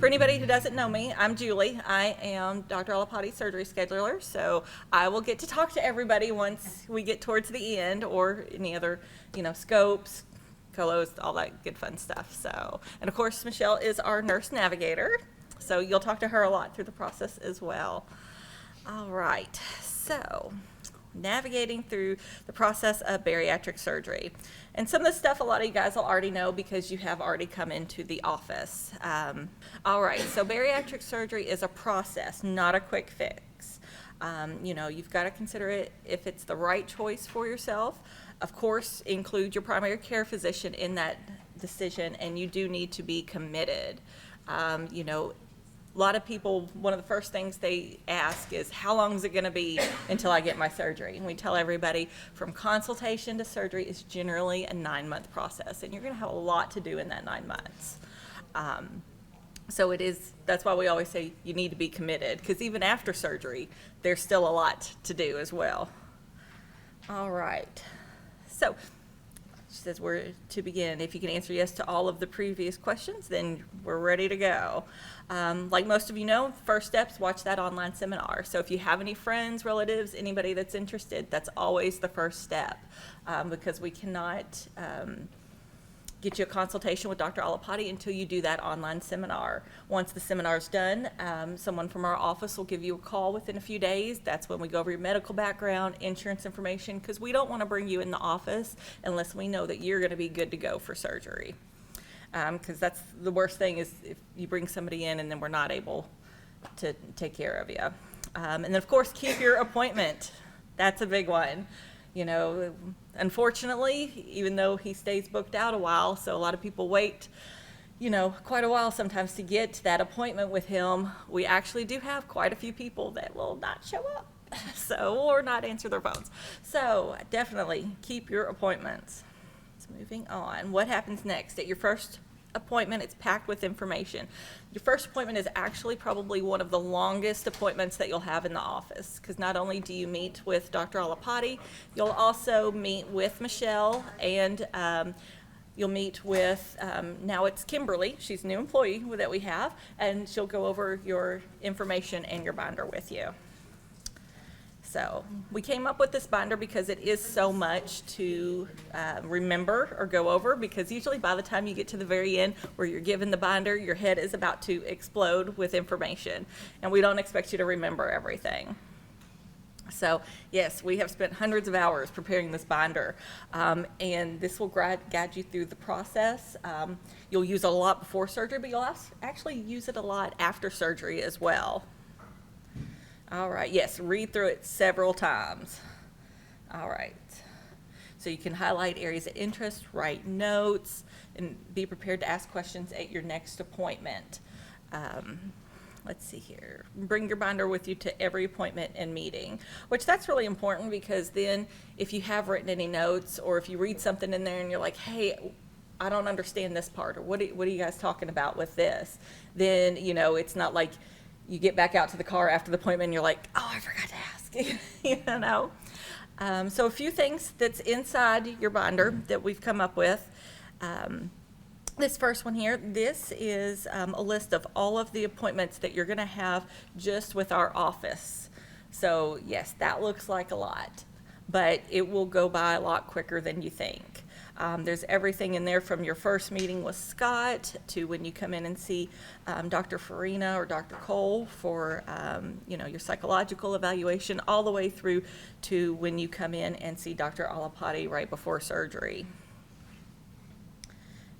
For anybody who doesn't know me, I'm Julie. I am Dr. Alapati's surgery scheduler, so I will get to talk to everybody once we get towards the end, or any other, scopes, colos, all that good fun stuff. So, and of course, Michelle is our nurse navigator, so you'll talk to her a lot through the process as well. All right, so navigating through the process of bariatric surgery. And some of the stuff a lot of you guys will already know because you have already come into the office. All right, so bariatric surgery is a process, not a quick fix. You've got to consider it if it's the right choice for yourself. Of course, include your primary care physician in that decision, and you do need to be committed. A lot of people, one of the first things they ask is, how long is it going to be until I get my surgery? And we tell everybody from consultation to surgery is generally a 9-month process, and you're going to have a lot to do in that 9 months. That's why we always say you need to be committed, because even after surgery, there's still a lot to do as well. All right. So, she says we're to begin. If you can answer yes to all of the previous questions, then we're ready to go. Like most of you know, first steps, watch that online seminar. So if you have any friends, relatives, anybody that's interested, that's always the first step, because we cannot get you a consultation with Dr. Alapati until you do that online seminar. Once the seminar is done, someone from our office will give you a call within a few days. That's when we go over your medical background, insurance information, because we don't want to bring you in the office unless we know that you're going to be good to go for surgery. Because that's the worst thing, is if you bring somebody in and then we're not able to take care of you. And then of course, keep your appointment. That's a big one. Unfortunately, even though he stays booked out a while, so a lot of people wait, quite a while sometimes to get that appointment with him. We actually do have quite a few people that will not show up, or not answer their phones. So definitely keep your appointments. So moving on, what happens next? At your first appointment, it's packed with information. Your first appointment is actually probably one of the longest appointments that you'll have in the office, because not only do you meet with Dr. Alapati, you'll also meet with Michelle, and you'll meet with, now it's Kimberly, she's a new employee that we have, and she'll go over your information and your binder with you. So we came up with this binder because it is so much to remember or go over, because usually by the time you get to the very end where you're given the binder, your head is about to explode with information, and we don't expect you to remember everything. So yes, we have spent hundreds of hours preparing this binder, and this will guide you through the process. You'll use it a lot before surgery, but you'll actually use it a lot after surgery as well. All right, yes, read through it several times. All right, so you can highlight areas of interest, write notes, and be prepared to ask questions at your next appointment. Let's see here. Bring your binder with you to every appointment and meeting, which that's really important, because then if you have written any notes, or if you read something in there and you're like, hey, I don't understand this part, or what are you guys talking about with this? Then, it's not like you get back out to the car after the appointment and you're like, oh, I forgot to ask. So a few things that's inside your binder that we've come up with. This first one here, this is a list of all of the appointments that you're going to have just with our office. So yes, that looks like a lot, but it will go by a lot quicker than you think. There's everything in there from your first meeting with Scott to when you come in and see Dr. Farina or Dr. Cole for your psychological evaluation, all the way through to when you come in and see Dr. Alapati right before surgery.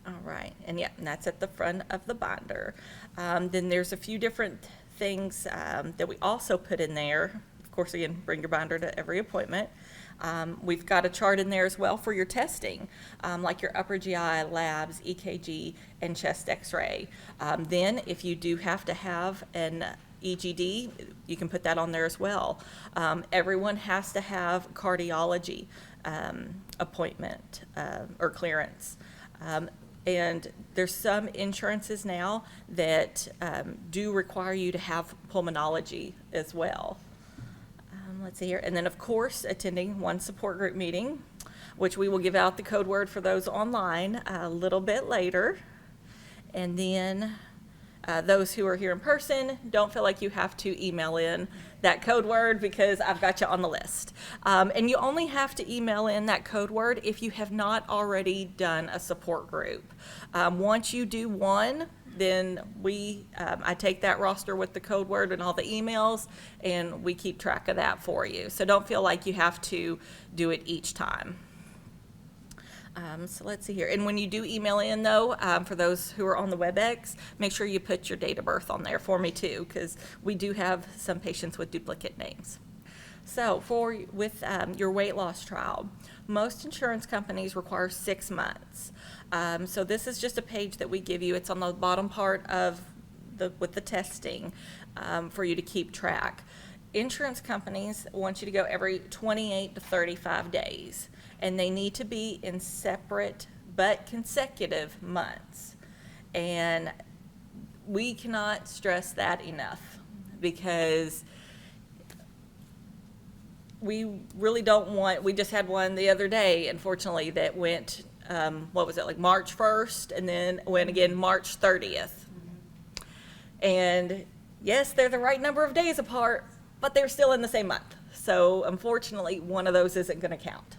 All right, and that's at the front of the binder. Then there's a few different things that we also put in there. Of course, again, bring your binder to every appointment. We've got a chart in there as well for your testing, like your upper GI, labs, EKG, and chest x-ray. Then if you do have to have an EGD, you can put that on there as well. Everyone has to have cardiology appointment or clearance. And there's some insurances now that do require you to have pulmonology as well. Let's see here. And then, of course, attending one support group meeting, which we will give out the code word for those online a little bit later. And then Those who are here in person, don't feel like you have to email in that code word because I've got you on the list. And you only have to email in that code word if you have not already done a support group. Once you do one, then I take that roster with the code word and all the emails, and we keep track of that for you. So don't feel like you have to do it each time. So let's see here. And when you do email in, though, for those who are on the WebEx, make sure you put your date of birth on there for me, too, because we do have some patients with duplicate names. So with your weight loss trial, most insurance companies require 6 months. So this is just a page that we give you. It's on the bottom part of with the testing for you to keep track. Insurance companies want you to go every 28 to 35 days, and they need to be in separate but consecutive months. And we cannot stress that enough, because we really don't want, we just had one the other day, unfortunately, that went, what was it, like March 1st, and then went again March 30th. And yes, they're the right number of days apart, but they're still in the same month. So unfortunately, one of those isn't going to count.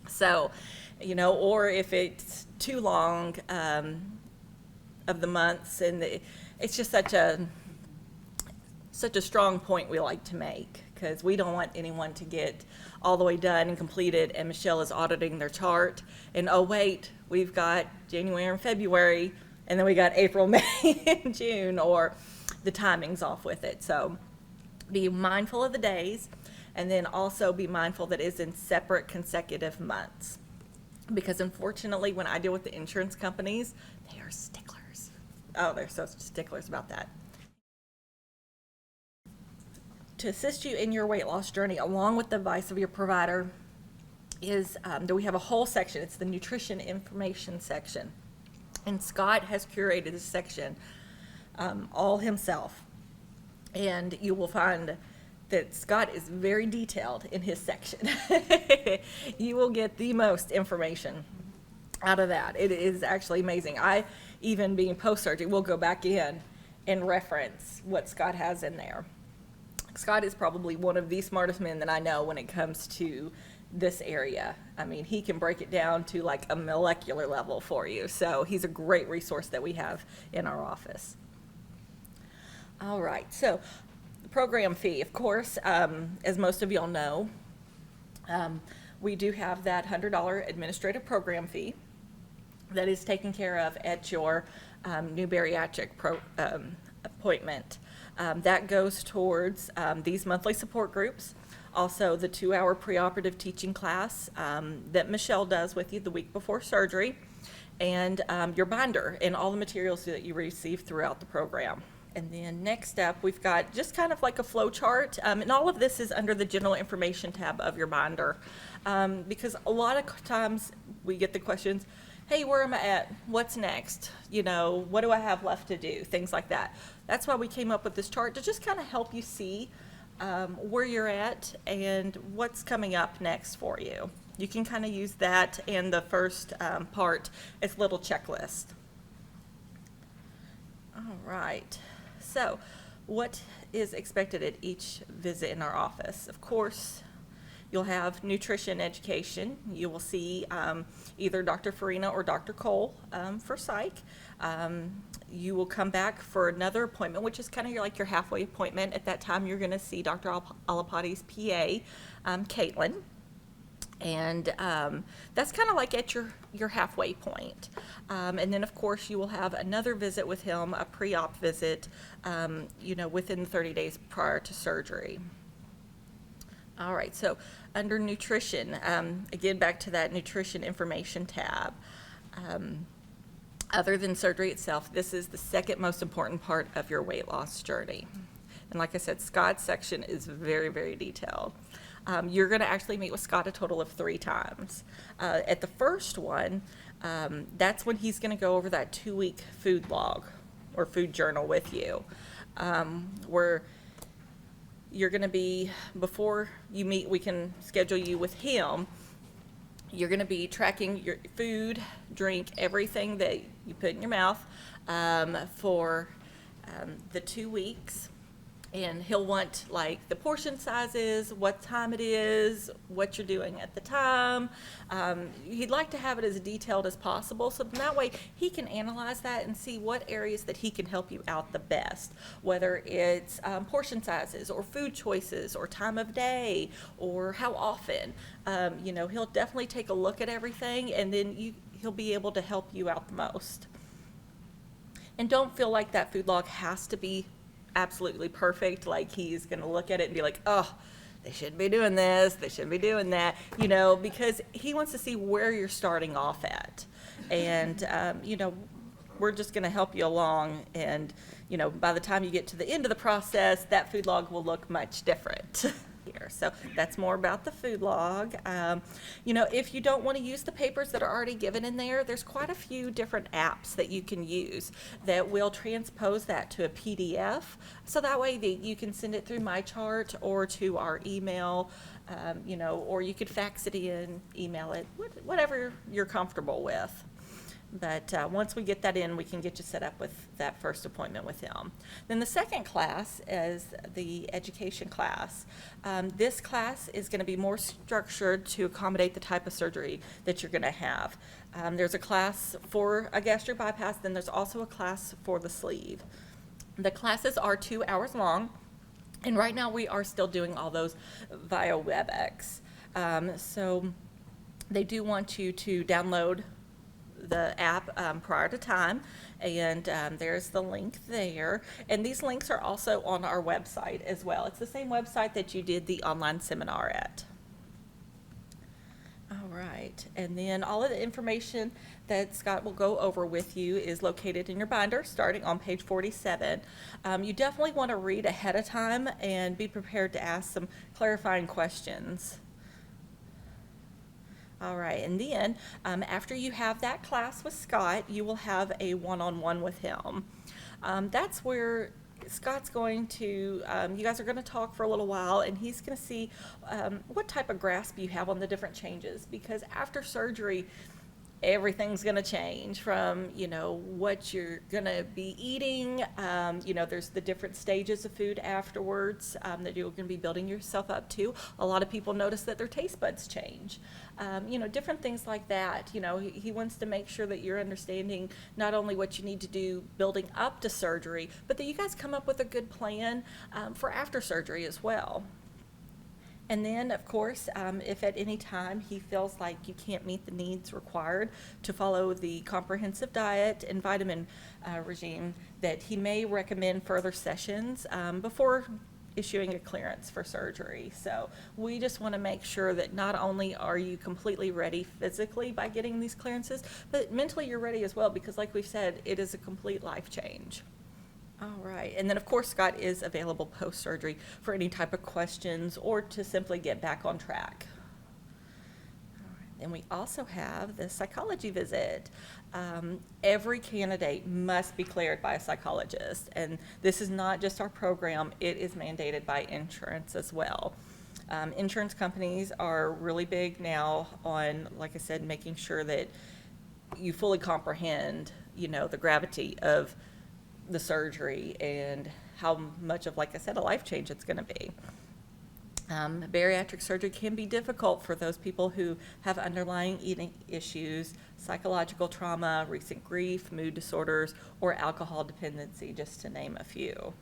So, or if it's too long of the months, and it's just such a strong point we like to make, because we don't want anyone to get all the way done and completed, and Michelle is auditing their chart, and oh wait, we've got January and February, and then we got April, May, and June, or the timing's off with it. So be mindful of the days, and then also be mindful that it's in separate consecutive months. Because unfortunately, when I deal with the insurance companies, they are sticklers. Oh, they're so sticklers about that. To assist you in your weight loss journey, along with the advice of your provider, is that we have a whole section. It's the nutrition information section. And Scott has curated this section all himself. And you will find that Scott is very detailed in his section. You will get the most information out of that. It is actually amazing. I, even being post-surgery, will go back in and reference what Scott has in there. Scott is probably one of the smartest men that I know when it comes to this area. I mean, he can break it down to like a molecular level for you. So he's a great resource that we have in our office. All right, so the program fee, of course, as most of y'all know, we do have that $100 administrative program fee that is taken care of at your new bariatric appointment. That goes towards these monthly support groups, also the 2-hour preoperative teaching class that Michelle does with you the week before surgery, and your binder and all the materials that you receive throughout the program. And then next up, we've got just kind of like a flow chart, and all of this is under the general information tab of your binder, because a lot of times we get the questions, hey, where am I at? What's next? What do I have left to do? Things like that. That's why we came up with this chart, to just kind of help you see where you're at and what's coming up next for you. You can kind of use that and the first part as a little checklist. All right. So what is expected at each visit in our office? Of course, you'll have nutrition education. You will see either Dr. Farina or Dr. Cole for psych. You will come back for another appointment, which is kind of your halfway appointment. At that time, you're going to see Dr. Alapati's PA, Caitlin. And that's kind of like at your halfway point. And then, of course, you will have another visit with him, a pre-op visit, within 30 days prior to surgery. All right, so under nutrition, again, back to that nutrition information tab. Other than surgery itself, this is the second most important part of your weight loss journey. And like I said, Scott's section is very, very detailed. You're going to actually meet with Scott a total of 3 times. At the first one, that's when he's going to go over that 2-week food log or food journal with you, where you're going to be, before you meet, we can schedule you with him. You're going to be tracking your food, drink, everything that you put in your mouth for the 2 weeks. And he'll want like the portion sizes, what time it is, what you're doing at the time. He'd like to have it as detailed as possible, so that way he can analyze that and see what areas that he can help you out the best, whether it's portion sizes or food choices or time of day or how often. He'll definitely take a look at everything, and then he'll be able to help you out the most. And don't feel like that food log has to be absolutely perfect, like he's going to look at it and be like, oh, they shouldn't be doing this, they shouldn't be doing that, because he wants to see where you're starting off at. And, we're just going to help you along. And, by the time you get to the end of the process, that food log will look much different. So that's more about the food log. If you don't want to use the papers that are already given in there, there's quite a few different apps that you can use that will transpose that to a PDF. So that way you can send it through MyChart or to our email, or you could fax it in, email it, whatever you're comfortable with. But once we get that in, we can get you set up with that first appointment with him. Then the second class is the education class. This class is going to be more structured to accommodate the type of surgery that you're going to have. There's a class for a gastric bypass, then there's also a class for the sleeve. The classes are 2 hours long, and right now we are still doing all those via WebEx. So they do want you to download the app prior to time, and there's the link there, and these links are also on our website as well. It's the same website that you did the online seminar at. All right, and then all of the information that Scott will go over with you is located in your binder starting on page 47. You definitely want to read ahead of time and be prepared to ask some clarifying questions. All right, and then after you have that class with Scott, you will have a one-on-one with him. That's where Scott's going to, you guys are going to talk for a little while, and he's going to see what type of grasp you have on the different changes, because after surgery, everything's going to change from, what you're going to be eating. There's the different stages of food afterwards that you're going to be building yourself up to. A lot of people notice that their taste buds change. Different things like that. He wants to make sure that you're understanding not only what you need to do building up to surgery, but that you guys come up with a good plan for after surgery as well. And then, of course, if at any time he feels like you can't meet the needs required to follow the comprehensive diet and vitamin regime, that he may recommend further sessions before issuing a clearance for surgery. So we just want to make sure that not only are you completely ready physically by getting these clearances, but mentally you're ready as well, because like we've said, it is a complete life change. All right, and then of course Scott is available post-surgery for any type of questions or to simply get back on track. All right. Then we also have the psychology visit. Every candidate must be cleared by a psychologist, and this is not just our program, it is mandated by insurance as well. Insurance companies are really big now on, like I said, making sure that you fully comprehend, the gravity of the surgery and how much of, like I said, a life change it's going to be. Bariatric surgery can be difficult for those people who have underlying eating issues, psychological trauma, recent grief, mood disorders, or alcohol dependency, just to name a few.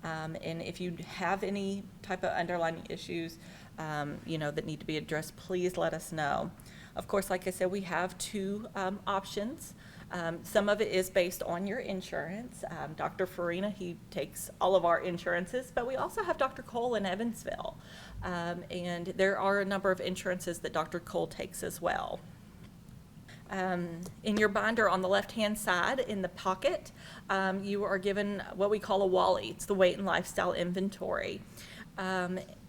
And if you have any type of underlying issues, that need to be addressed, please let us know. Of course, like I said, we have two options. Some of it is based on your insurance. Dr. Farina, he takes all of our insurances, but we also have Dr. Cole in Evansville. And there are a number of insurances that Dr. Cole takes as well. In your binder on the left-hand side in the pocket, you are given what we call a WALI. It's the weight and lifestyle inventory.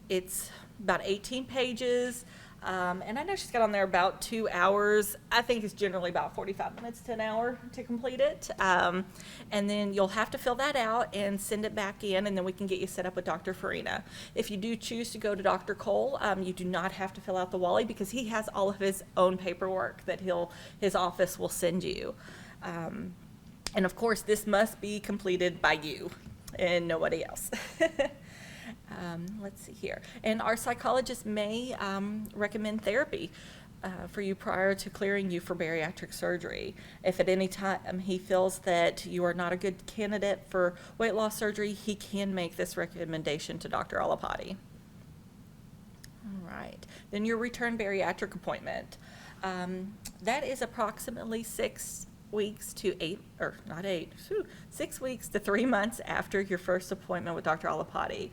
It's about 18 pages. And I know she's got on there about 2 hours. I think it's generally about 45 minutes to an hour to complete it. And then you'll have to fill that out and send it back in, and then we can get you set up with Dr. Farina. If you do choose to go to Dr. Cole, you do not have to fill out the WALI because he has all of his own paperwork that his office will send you. And of course, this must be completed by you and nobody else. Let's see here. And our psychologist may recommend therapy for you prior to clearing you for bariatric surgery. If at any time he feels that you are not a good candidate for weight loss surgery, he can make this recommendation to Dr. Alapati. All right. Then your return bariatric appointment. That is approximately 6 weeks to 6 weeks to 3 months after your first appointment with Dr. Alapati.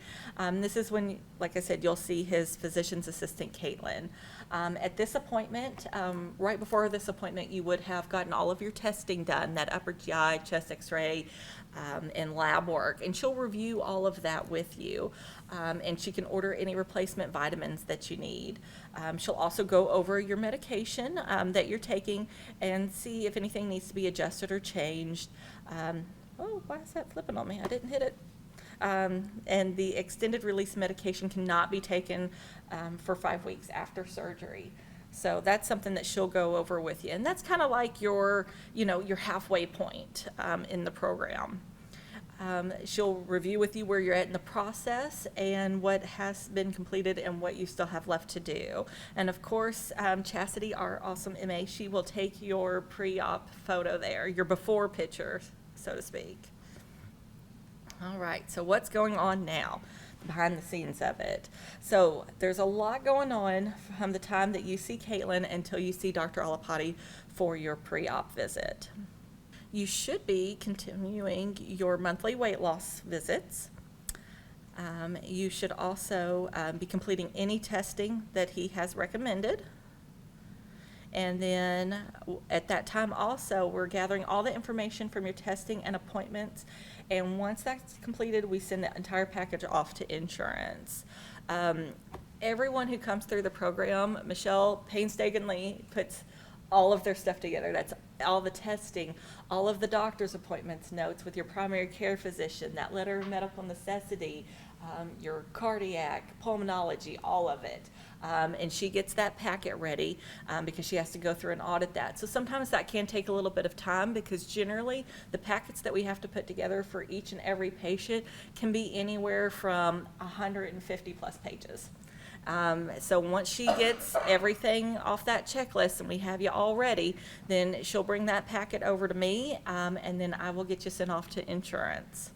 This is when, like I said, you'll see his physician's assistant, Caitlin. At this appointment, right before this appointment, you would have gotten all of your testing done, that upper GI, chest x-ray, and lab work, and she'll review all of that with you, and she can order any replacement vitamins that you need. She'll also go over your medication that you're taking and see if anything needs to be adjusted or changed. Oh, why is that flipping on me? I didn't hit it. And the extended release medication cannot be taken for 5 weeks after surgery. So that's something that she'll go over with you. And that's kind of like your halfway point in the program. She'll review with you where you're at in the process and what has been completed and what you still have left to do. And of course, Chastity, our awesome MA, she will take your pre-op photo there, your before picture, so to speak. All right, so what's going on now? Behind the scenes of it. So there's a lot going on from the time that you see Caitlin until you see Dr. Alapati for your pre-op visit. You should be continuing your monthly weight loss visits. You should also be completing any testing that he has recommended. And then at that time also, we're gathering all the information from your testing and appointments. And once that's completed, we send the entire package off to insurance. Everyone who comes through the program, Michelle painstakingly puts all of their stuff together. That's all the testing, all of the doctor's appointments, notes with your primary care physician, that letter of medical necessity, your cardiac, pulmonology, all of it. And she gets that packet ready because she has to go through and audit that. So sometimes that can take a little bit of time because generally the packets that we have to put together for each and every patient can be anywhere from 150 plus pages. So once she gets everything off that checklist and we have you all ready, then she'll bring that packet over to me, and then I will get you sent off to insurance.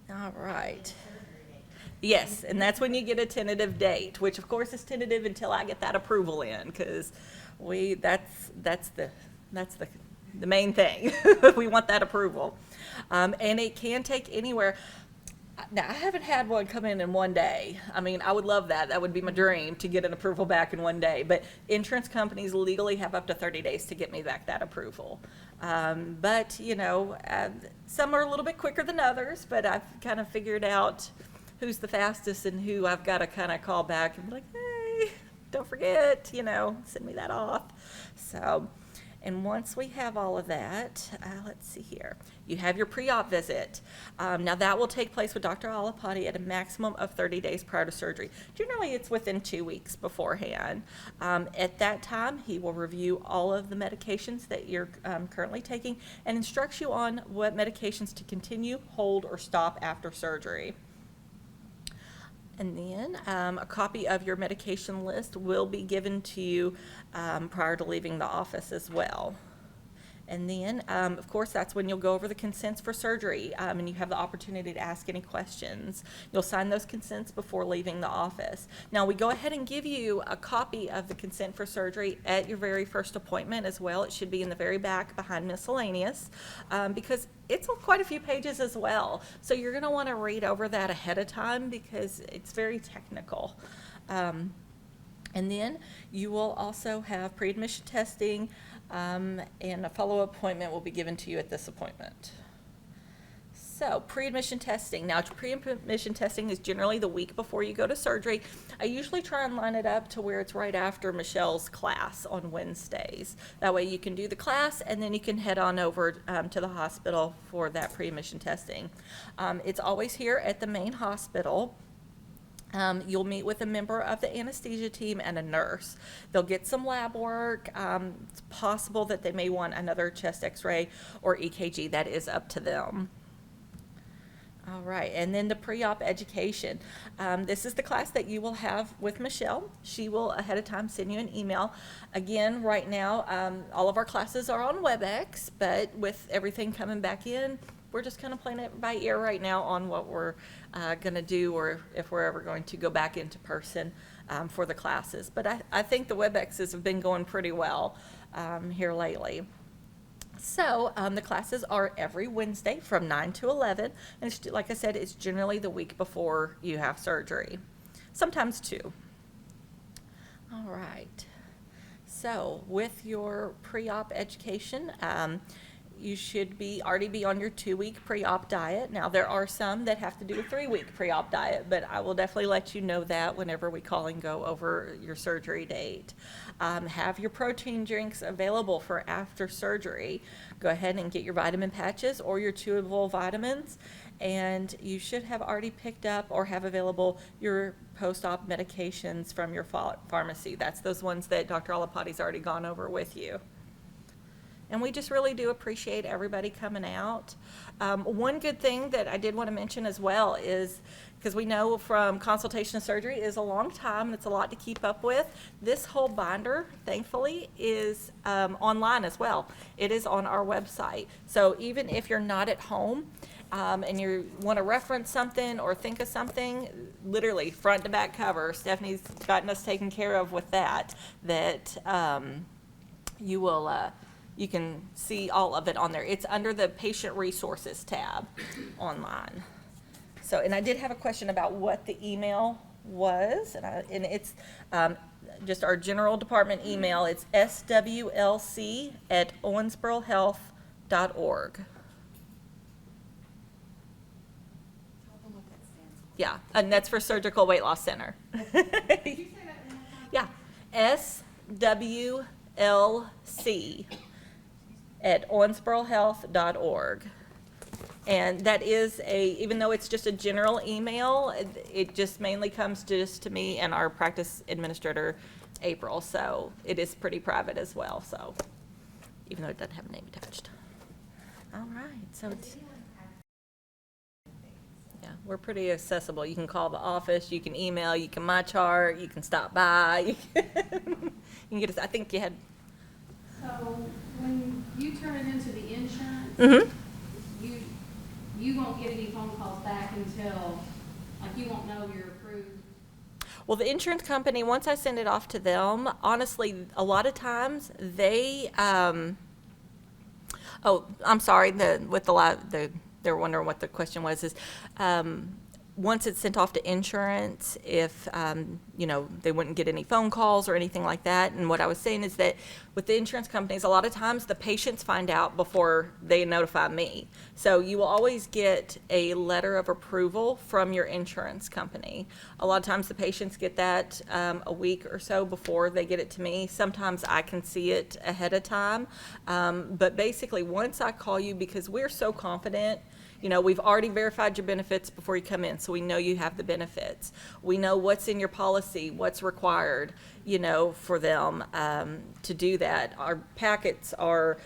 All right. Yes, and that's when you get a tentative date, which of course is tentative until I get that approval in, because that's the main thing. We want that approval, and it can take anywhere. Now, I haven't had one come in one day. I mean, I would love that. That would be my dream, to get an approval back in one day. But insurance companies legally have up to 30 days to get me back that approval. But, some are a little bit quicker than others, but I've kind of figured out who's the fastest and who I've got to kind of call back and be like, hey, don't forget, send me that off. So, and once we have all of that, let's see here. You have your pre-op visit. Now that will take place with Dr. Alapati at a maximum of 30 days prior to surgery. Generally, it's within 2 weeks beforehand. At that time, he will review all of the medications that you're currently taking and instructs you on what medications to continue, hold, or stop after surgery. And then a copy of your medication list will be given to you prior to leaving the office as well. And then, of course, that's when you'll go over the consents for surgery, and you have the opportunity to ask any questions. You'll sign those consents before leaving the office. Now, we go ahead and give you a copy of the consent for surgery at your very first appointment as well. It should be in the very back behind miscellaneous, because it's quite a few pages as well. So you're going to want to read over that ahead of time because it's very technical. And then you will also have pre-admission testing, and a follow-up appointment will be given to you at this appointment. So pre-admission testing. Now, pre-admission testing is generally the week before you go to surgery. I usually try and line it up to where it's right after Michelle's class on Wednesdays. That way you can do the class and then you can head on over to the hospital for that pre-admission testing. It's always here at the main hospital. You'll meet with a member of the anesthesia team and a nurse. They'll get some lab work. It's possible that they may want another chest x-ray or EKG. That is up to them. All right, and then the pre-op education. This is the class that you will have with Michelle. She will ahead of time send you an email. Again, right now, all of our classes are on WebEx, but with everything coming back in, we're just kind of playing it by ear right now on what we're going to do, or if we're ever going to go back into person for the classes. But I think the WebExes have been going pretty well here lately. So the classes are every Wednesday from 9 to 11, and it's, like I said, it's generally the week before you have surgery, sometimes 2. All right, so with your pre-op education, you should already be on your 2-week pre-op diet. Now, there are some that have to do a 3-week pre-op diet, but I will definitely let you know that whenever we call and go over your surgery date. Have your protein drinks available for after surgery. Go ahead and get your vitamin patches or your chewable vitamins, and you should have already picked up or have available your post-op medications from your pharmacy. That's those ones that Dr. Alapati's already gone over with you. And we just really do appreciate everybody coming out. One good thing that I did want to mention as well is, because we know from consultation surgery is a long time and it's a lot to keep up with, this whole binder, thankfully, is online as well. It is on our website. So even if you're not at home and you want to reference something or think of something, literally front to back cover, Stephanie's gotten us taken care of with that you will... you can see all of it on there. It's under the Patient Resources tab online. So, and I did have a question about what the email was, and it's just our general department email. It's swlc@owensborohealth.org. Yeah, and that's for Surgical Weight Loss Center. Yeah, swlc@owensborohealth.org. And that is even though it's just a general email, it just mainly comes just to me and our practice administrator, April. So it is pretty private as well. So even though it doesn't have a name attached. All right. So yeah, we're pretty accessible. You can call the office, you can email, you can my chart, you can stop by. You can get us. I think you had. So when you turn it into the insurance, you won't get any phone calls back until, like, you won't know you're approved. Well, the insurance company, once I send it off to them, honestly, a lot of times they, oh, I'm sorry, they're wondering what the question was, is once it's sent off to insurance, if, they wouldn't get any phone calls or anything like that. And what I was saying is that with the insurance companies, a lot of times the patients find out before they notify me. So you will always get a letter of approval from your insurance company. A lot of times the patients get that a week or so before they get it to me. Sometimes I can see it ahead of time. But basically, once I call you, because we're so confident, we've already verified your benefits before you come in, so we know you have the benefits. We know what's in your policy, what's required, for them to do that. Our packets are,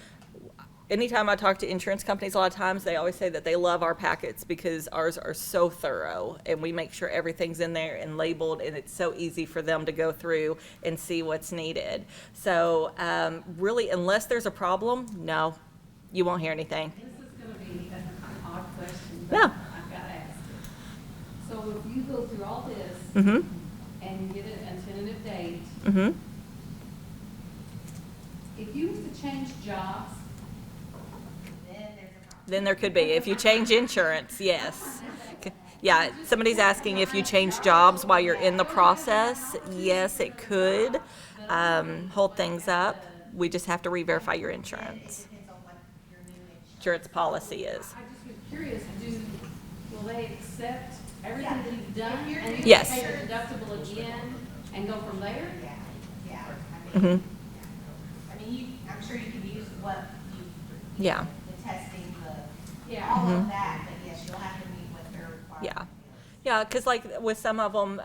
anytime I talk to insurance companies, a lot of times they always say that they love our packets because ours are so thorough, and we make sure everything's in there and labeled, and it's so easy for them to go through and see what's needed. So really, unless there's a problem, no, you won't hear anything. Question, yeah. I've got to ask it. So if you go through all this and get a tentative date, if you was to change jobs, then there could be. If you change insurance, yes. Yeah, somebody's asking if you change jobs while you're in the process. Yes, it could hold things up. We just have to re-verify your insurance. Insurance policy is. Curious, will they accept everything that you've done and you yes. pay the deductible again and go from there? Yeah. I'm sure you could use what you the testing, all of that, but yes, you'll have to meet what they're required. Yeah. Yeah, because like with some of them,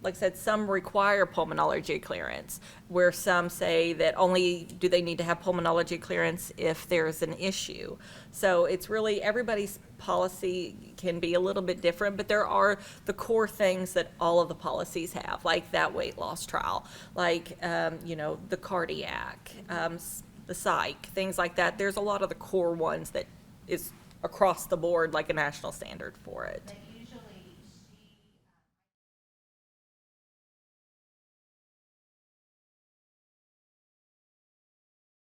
like I said, some require pulmonology clearance, where some say that only do they need to have pulmonology clearance if there's an issue. So it's really, everybody's policy can be a little bit different, but there are the core things that all of the policies have, like that weight loss trial, like, the cardiac, the psych, things like that. There's a lot of the core ones that is across the board, like a national standard for it. That